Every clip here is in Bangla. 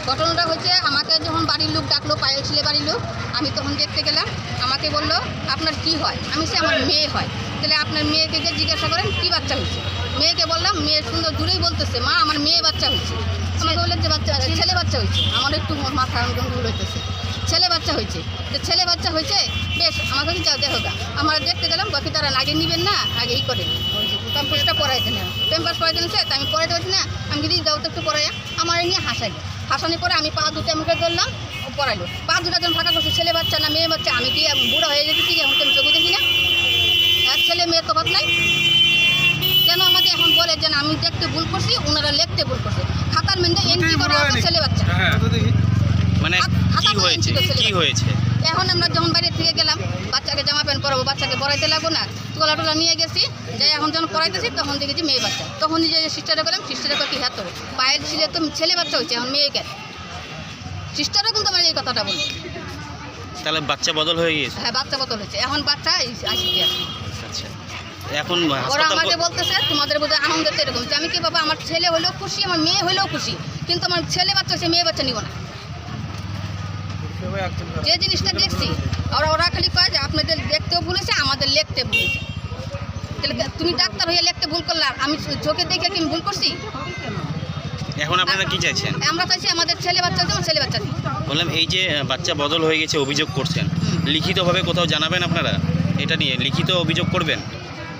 ঘটনাটা হচ্ছে আমাকে যখন বাড়ির লোক ডাকলো, পায়েল ছেলে বাড়ির লোক, আমি তখন দেখতে গেলাম। আমাকে বলল আপনার কি হয়? আমি সে আমার মেয়ে হয়। তাহলে আপনার মেয়েকে গিয়ে জিজ্ঞাসা করেন কী বাচ্চা হয়েছে। মেয়েকে বললাম, মেয়ে সুন্দর দূরেই বলতেছে মা আমার মেয়ে বাচ্চা হয়েছে। আমাকে বললেন যে বাচ্চা ছেলে বাচ্চা হয়েছে। আমার একটু মাথা ভুল হইতেছে, ছেলে বাচ্চা হয়েছে। তো ছেলে বাচ্চা হয়েছে, বেশ আমাকে কি যাও দেখো গা। আমরা দেখতে গেলাম, বাকি তারা আগে নিবেন না, আগে এই করেন প্যাম্পাসটা পড়াইতে না, প্যাম্পাস পড়াইতে নিচ্ছে। আমি পড়াইতে পারছি না, আমি দিদি যাও তো একটু পড়াই। আমার নিয়ে হাসাইলো, হাসানোর পরে আমি পা দুটো এমন করে ধরলাম, পড়াইলো। পা দুটা যখন ফাঁকা করছে, ছেলে বাচ্চা না মেয়ে বাচ্চা, আমি কি বুড়া হয়ে যেতেছি কি এখন আমি চোখে দেখি না? আর ছেলে মেয়ের তফাৎ নাই কেন? আমাকে এখন বলে যে আমি দেখতে ভুল করছি, ওনারা লিখতে ভুল করছে। খাতার মেন্দে এন্ট্রি করা আছে ছেলে বাচ্চা। মানে কি হয়েছে, কি হয়েছে? এখন আমরা যখন বাইরে থেকে গেলাম, বাচ্চাকে জামা প্যান্ট পরাবো, বাচ্চাকে পড়াইতে লাগবো না, তোলা টোলা নিয়ে গেছি, যাই এখন যখন পড়াইতেছি তখন দেখেছি মেয়ে বাচ্চা। তখন নিজে সিস্টারে গেলাম, সিস্টারে কি হাত তোর পায়ের ছিল তো ছেলে বাচ্চা হয়েছে, এখন মেয়েকে। সিস্টারও কিন্তু আমার এই কথাটা বলি। তাহলে বাচ্চা বদল হয়ে গিয়েছে? হ্যাঁ, বাচ্চা বদল হয়েছে, এখন বাচ্চা আসছে। আচ্ছা, এখন ওরা আমাকে বলতেছে তোমাদের বোধহয় আনন্দ এরকম। আমি কি বাবা, আমার ছেলে হলেও খুশি, আমার মেয়ে হলেও খুশি, কিন্তু আমার ছেলে বাচ্চা হচ্ছে, মেয়ে বাচ্চা নিব না। যে জিনিসটা দেখছি, ওরা খালি কয় যে আপনাদের দেখতেও ভুলেছে, আমাদের লিখতে ভুলেছে। তাহলে তুমি ডাক্তার হয়ে লিখতে ভুল করলাম, আমি চোখে দেখে কি ভুল করছি? এখন আপনারা কি চাইছেন? আমরা চাইছি আমাদের ছেলে বাচ্চা হচ্ছে, আমার ছেলে বাচ্চা নেই। বললাম এই যে বাচ্চা বদল হয়ে গেছে, অভিযোগ করছেন, লিখিতভাবে কোথাও জানাবেন আপনারা? এটা নিয়ে লিখিত অভিযোগ করবেন?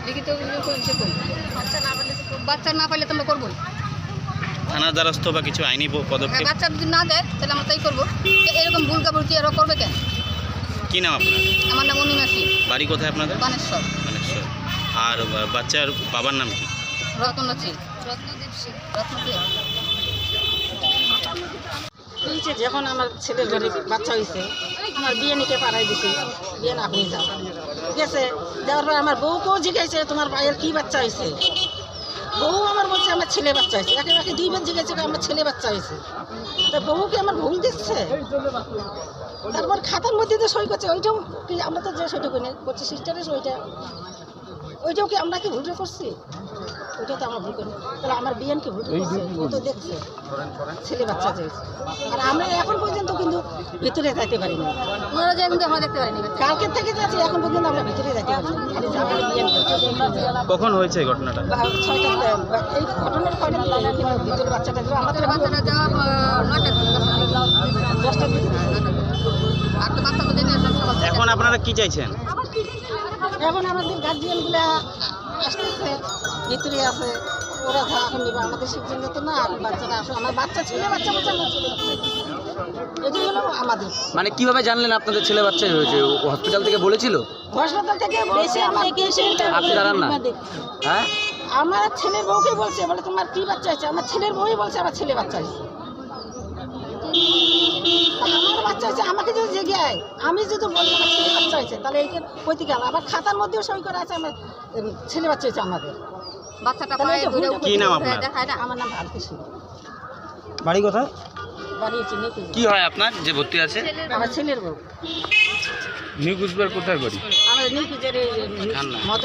লিখিত অভিযোগ করছে, বাচ্চা না পাইলে তো আমরা করবোই। থানার দ্বারস্থ বা কিছু আইনি পদক্ষেপ? বাচ্চা যদি না দেয় তাহলে আমরা তাই করবো। এরকম ভুল কাপড় কি এরা করবে কেন? কি নাম আপনার? আমার নাম অনিমাসি। বাড়ি কোথায় আপনাদের? বানেশ্বর। বানেশ্বর। আর বাচ্চার বাবার নাম কি? রত্নদেব সিং। হয়েছে যখন আমার ছেলের ঘরে বাচ্চা হয়েছে, আমার বিয়ে নিতে পাঠাই দিছি, বিয়ে না হয়ে যাও গেছে। দেওয়ার পর আমার বউকেও জিজ্ঞাসা তোমার ভাইয়ের কী বাচ্চা হয়েছে। বউ আমার বলছে আমার ছেলে বাচ্চা হয়েছে। একে দুইবার জিজ্ঞাসা আমার ছেলে বাচ্চা হয়েছে। তা বউকে আমার ভুল দিচ্ছে। তারপর খাতার মধ্যে যে সই করছে, ওইটাও কি আমরা তো যে সইটা করি করছি সিস্টারের সইটা, ওইটাও কি আমরা কি ভুল করছি? ওইটা তো আমরা ভুল করি। তাহলে আমার বিয়ানকে ভুল করছে, ও তো দেখছে ছেলে বাচ্চা হয়েছে। আর আমরা এখন পর্যন্ত কিন্তু ভিতরে যাইতে পারি না। ওনারা যায় কিন্তু আমরা দেখতে পারিনি। কালকের থেকে যাচ্ছি, এখন পর্যন্ত আমরা ভিতরে যাইতে পারি না। খালি যাবো বিয়ানকে। কখন হয়েছে এই ঘটনাটা? 6টা। এই ঘটনার ভিতরে বাচ্চাটা আমাদের বাচ্চাটা যাওয়া 9টার দিকে, 10টার দিকে। আর তো বাচ্চা তো জেনে এখন আপনারা কি চাইছেন? এখন আমাদের গার্জিয়ানগুলা আসতেছে, ভিতরে আছে, ওরা যা এখন নেবে আমাদের সিদ্ধান্ত তো না। আর বাচ্চাটা আসো, আমার বাচ্চা ছেলে বাচ্চা বলছে, আমার ছেলে বাচ্চা। এটাই হলো আমাদের। মানে কিভাবে জানলেন আপনাদের ছেলে বাচ্চা হয়েছে? হসপিটাল থেকে বলেছিল? হাসপাতাল থেকে বলছে আমাকে এসে আপনি দাঁড়ান না। হ্যাঁ, আমার ছেলের বউকে বলছে, বলে তোমার কি বাচ্চা হয়েছে? আমার ছেলের বউই বলছে আমার ছেলে বাচ্চা হয়েছে। আমার বাচ্চা হয়েছে, আমাকে যদি জেগে আমি যদি বলি আমার ছেলে বাচ্চা হয়েছে, তাহলে এইটা কইতে গেল। আবার খাতার মধ্যেও সই করা আছে আমার ছেলে বাচ্চা হয়েছে আমাদের। বাচ্চাটা কি নাম আপনার? দেখায় না। আমার নাম ভারতী সিং। বাড়ি কোথায়? বাড়ি চিনি। কি হয় আপনার যে ভর্তি আছে? আমার ছেলের বউ। নিউ কুচবিহার কোথায় বাড়ি? আমাদের নিকুজের মত